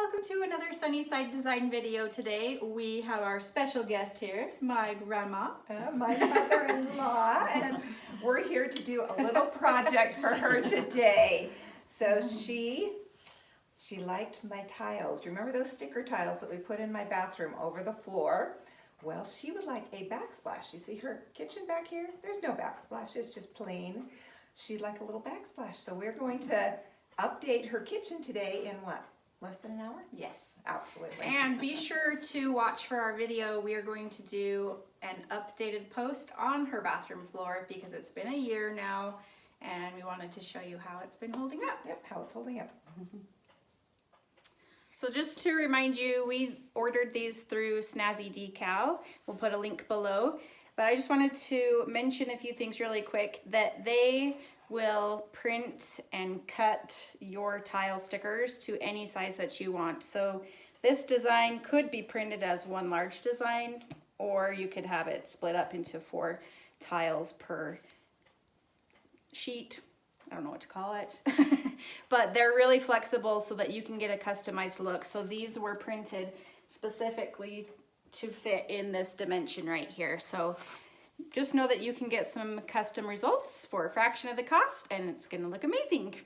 welcome to another Sunnyside Design video today. We have our special guest here, my grandma. My mother-in-law, and we're here to do a little project for her today. So she liked my tiles. Remember those sticker tiles that we put in my bathroom over the floor? Well, she would like a backsplash. You see her kitchen back here? There's no backsplash, it's just plain. She'd like a little backsplash. So we're going to update her kitchen today in what? Less than an hour? Yes. Absolutely. And be sure to watch for our video. We are going to do an updated post on her bathroom floor because it's been a year now and we wanted to show you how it's been holding up. Yep, how it's holding up. So just to remind you, we ordered these through Snazzydecal. We'll put a link below. But I just wanted to mention a few things really quick, that they will print and cut your tile stickers to any size that you want. So this design could be printed as one large design, or you could have it split up into 4 tiles per sheet. I don't know what to call it. But they're really flexible so that you can get a customized look. So these were printed specifically to fit in this dimension right here. So just know that you can get some custom results for a fraction of the cost and it's gonna look amazing.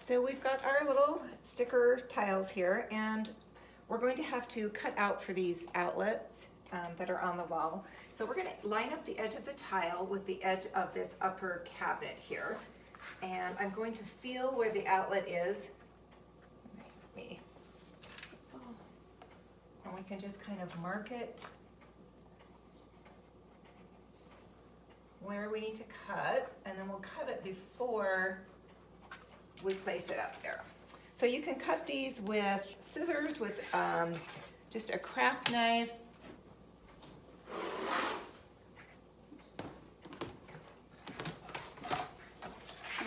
So we've got our little sticker tiles here, and we're going to have to cut out for these outlets that are on the wall. So we're gonna line up the edge of the tile with the edge of this upper cabinet here. And I'm going to feel where the outlet is. And we can just kind of mark it where we need to cut, and then we'll cut it before we place it up there. So you can cut these with scissors, with just a craft knife.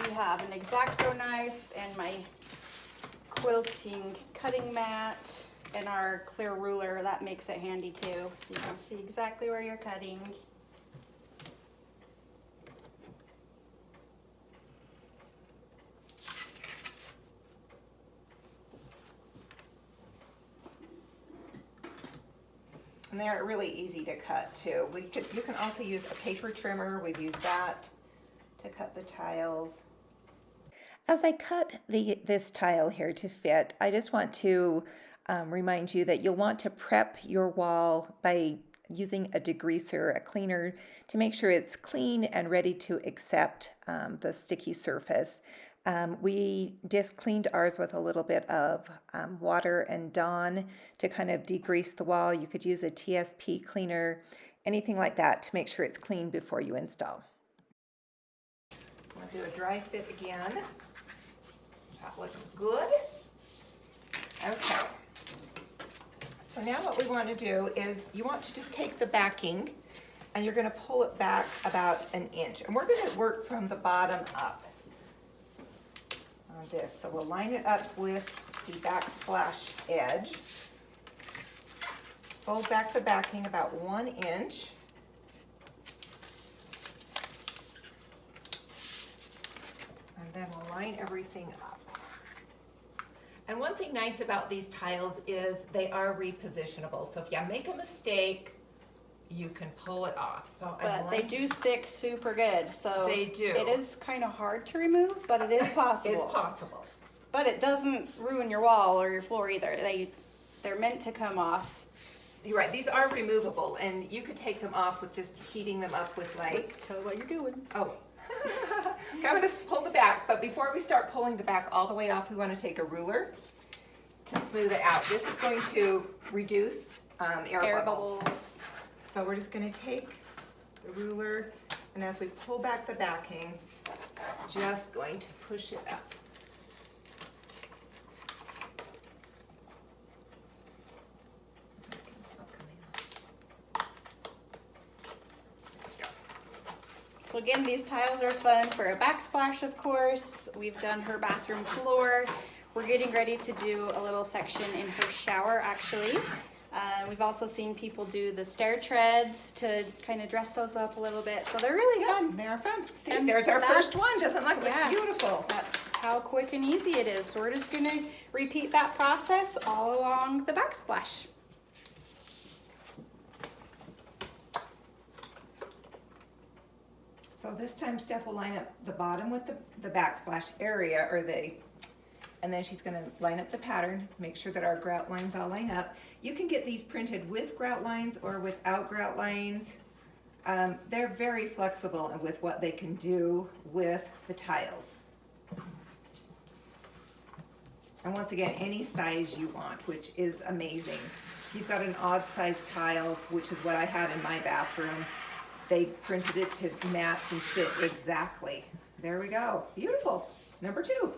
We have an X-Acto knife and my quilting cutting mat and our clear ruler. That makes it handy too, so you can see exactly where you're cutting. And they're really easy to cut too. You can also use a paper trimmer. We've used that to cut the tiles. As I cut this tile here to fit, I just want to remind you that you'll want to prep your wall by using a degreaser, a cleaner, to make sure it's clean and ready to accept the sticky surface. We just cleaned ours with a little bit of water and Dawn to kind of degrease the wall. You could use a TSP cleaner, anything like that, to make sure it's clean before you install. I'm going to do a dry fit again. That looks good. Okay. So now what we want to do is you want to just take the backing and you're going to pull it back about an inch. And we're going to work from the bottom up on this. So we'll line it up with the backsplash edge. Fold back the backing about 1 inch. And then we'll line everything up. And one thing nice about these tiles is they are repositionable. So if you make a mistake, you can pull it off. So But they do stick super good. So they do. It is kind of hard to remove, but it is possible. It's possible. But it doesn't ruin your wall or your floor either. They're meant to come off. You're right, these are removable, and you could take them off with just heating them up with like... Tell what you're doing. Oh. I'm going to pull the back, but before we start pulling the back all the way off, we want to take a ruler to smooth it out. This is going to reduce air bubbles. So we're just going to take the ruler, and as we pull back the backing, just going to push it up. So again, these tiles are fun for a backsplash, of course. We've done her bathroom floor. We're getting ready to do a little section in her shower, actually. We've also seen people do the stair treads to kind of dress those up a little bit. So they're really fun. They are fun. See, and there's our first one. Doesn't look beautiful. That's how quick and easy it is. So we're just gonna repeat that process all along the backsplash. So this time Steph will line up the bottom with the backsplash area, and then she's gonna line up the pattern, make sure that our grout lines all line up. You can get these printed with grout lines or without grout lines. They're very flexible with what they can do with the tiles. And once again, any size you want, which is amazing. If you've got an odd size tile, which is what I had in my bathroom, they printed it to match and fit exactly. There we go. Beautiful. Number 2.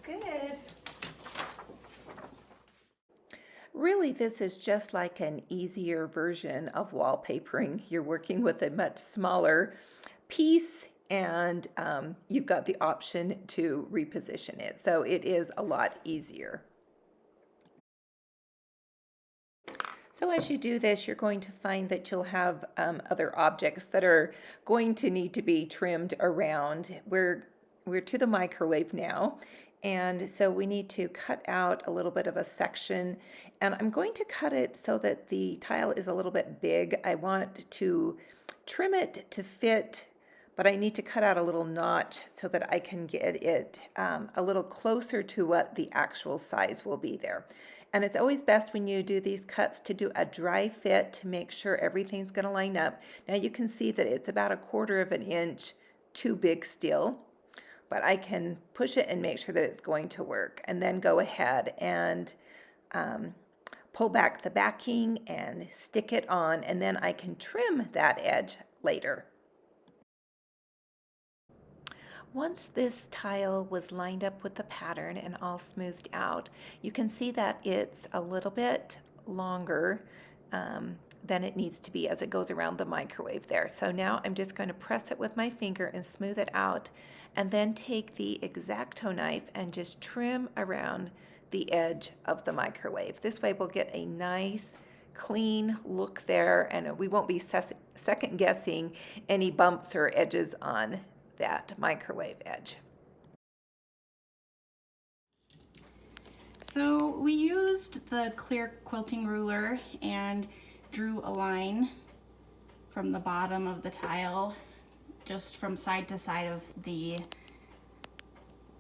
Good. Really, this is just like an easier version of wallpapering. You're working with a much smaller piece, and you've got the option to reposition it. So it is a lot easier. So as you do this, you're going to find that you'll have other objects that are going to need to be trimmed around. We're to the microwave now, and so we need to cut out a little bit of a section, and I'm going to cut it so that the tile is a little bit big. I want to trim it to fit, but I need to cut out a little notch so that I can get it a little closer to what the actual size will be there. And it's always best when you do these cuts to do a dry fit to make sure everything's going to line up. Now you can see that it's about 1/4 of an inch too big still, but I can push it and make sure that it's going to work, and then go ahead and pull back the backing and stick it on, and then I can trim that edge later. Once this tile was lined up with the pattern and all smoothed out, you can see that it's a little bit longer than it needs to be as it goes around the microwave there. So now I'm just going to press it with my finger and smooth it out, and then take the X-Acto knife and just trim around the edge of the microwave. This way we'll get a nice clean look there, and we won't be second guessing any bumps or edges on that microwave edge. So we used the clear quilting ruler and drew a line from the bottom of the tile, just from side to side of the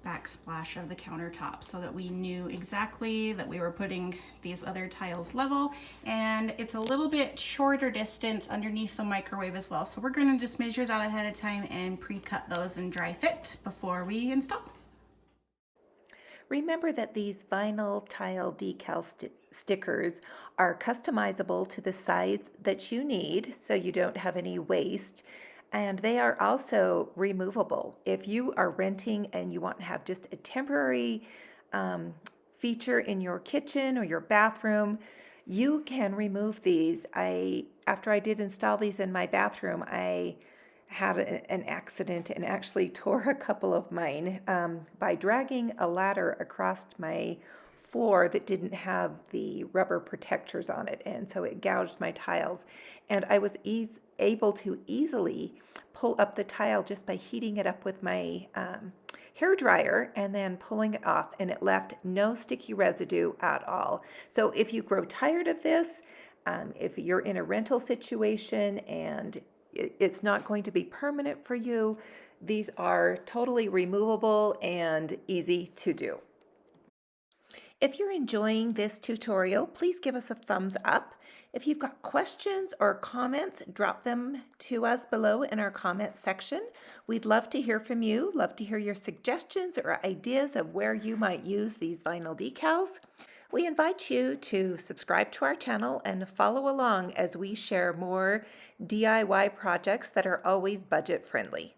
backsplash of the countertop, so that we knew exactly that we were putting these other tiles level, and it's a little bit shorter distance underneath the microwave as well. So we're going to just measure that ahead of time and pre-cut those in dry fit before we install. Remember that these vinyl tile decal stickers are customizable to the size that you need, so you don't have any waste. And they are also removable. If you are renting and you want to have just a temporary feature in your kitchen or your bathroom, you can remove these. After I did install these in my bathroom, I had an accident and actually tore a couple of mine by dragging a ladder across my floor that didn't have the rubber protectors on it, and so it gouged my tiles. And I was able to easily pull up the tile just by heating it up with my hair dryer and then pulling it off, and it left no sticky residue at all. So if you grow tired of this, if you're in a rental situation and it's not going to be permanent for you, these are totally removable and easy to do. If you're enjoying this tutorial, please give us a thumbs up. If you've got questions or comments, drop them to us below in our comment section. We'd love to hear from you, love to hear your suggestions or ideas of where you might use these vinyl decals. We invite you to subscribe to our channel and follow along as we share more DIY projects that are always budget friendly.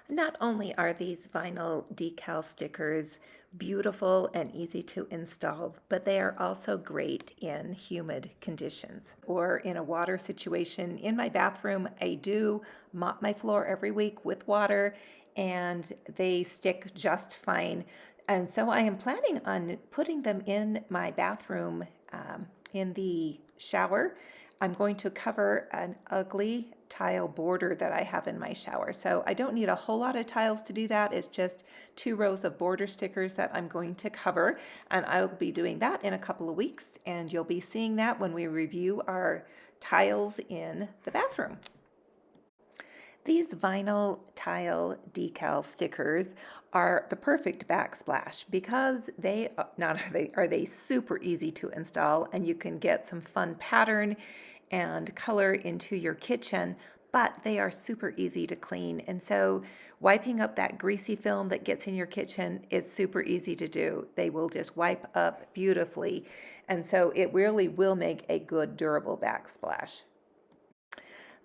Not only are these vinyl decal stickers beautiful and easy to install, but they are also great in humid conditions or in a water situation. In my bathroom, I do mop my floor every week with water, and they stick just fine. And so I am planning on putting them in my bathroom in the shower. I'm going to cover an ugly tile border that I have in my shower. So I don't need a whole lot of tiles to do that. It's just 2 rows of border stickers that I'm going to cover, and I'll be doing that in a couple of weeks, and you'll be seeing that when we review our tiles in the bathroom. These vinyl tile decal stickers are the perfect backsplash because they are they super easy to install, and you can get some fun pattern and color into your kitchen, but they are super easy to clean. And so wiping up that greasy film that gets in your kitchen is super easy to do. They will just wipe up beautifully. And so it really will make a good durable backsplash.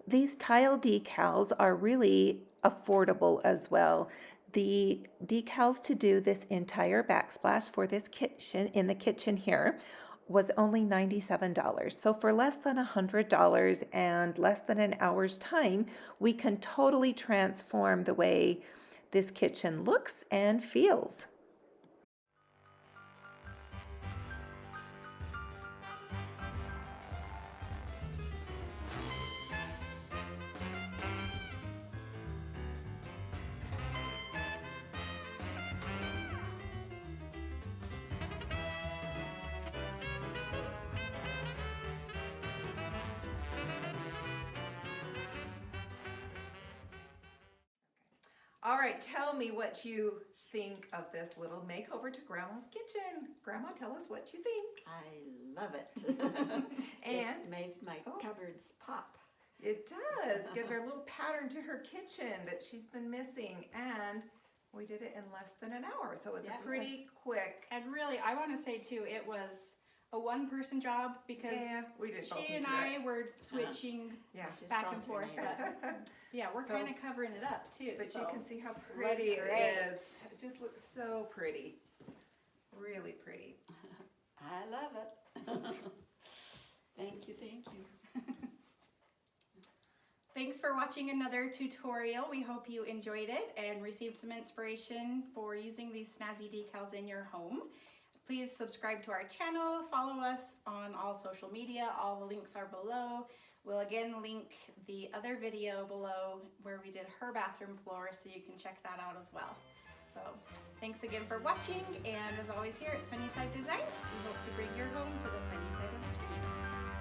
These tile decals are really affordable as well. The decals to do this entire backsplash for this kitchen, in the kitchen here, was only $97. So for less than $100 and less than an hour's time, we can totally transform the way this kitchen looks and feels. All right, tell me what you think of this little makeover to Grandma's kitchen. Grandma, tell us what you think. I love it. And it makes my cupboards pop. It does give her a little pattern to her kitchen that she's been missing, and we did it in less than an hour, so it's a pretty quick. And really, I want to say too, it was a one-person job because we did both she and into I it. were switching Just back and forth. But yeah, we're So- kind of covering it up too. But so you can see how pretty it great. is. It just looks so pretty. Really pretty. I love it. Thank you, thank you. Thanks for watching another tutorial. We hope you enjoyed it and received some inspiration for using these snazzy decals in your home. Please subscribe to our channel, follow us on all social media. All the links are below. We'll again link the other video below where we did her bathroom floor, so you can check that out as well. So thanks again for watching, and as always here at Sunnyside Design, we hope to bring your home to the sunny side of the street.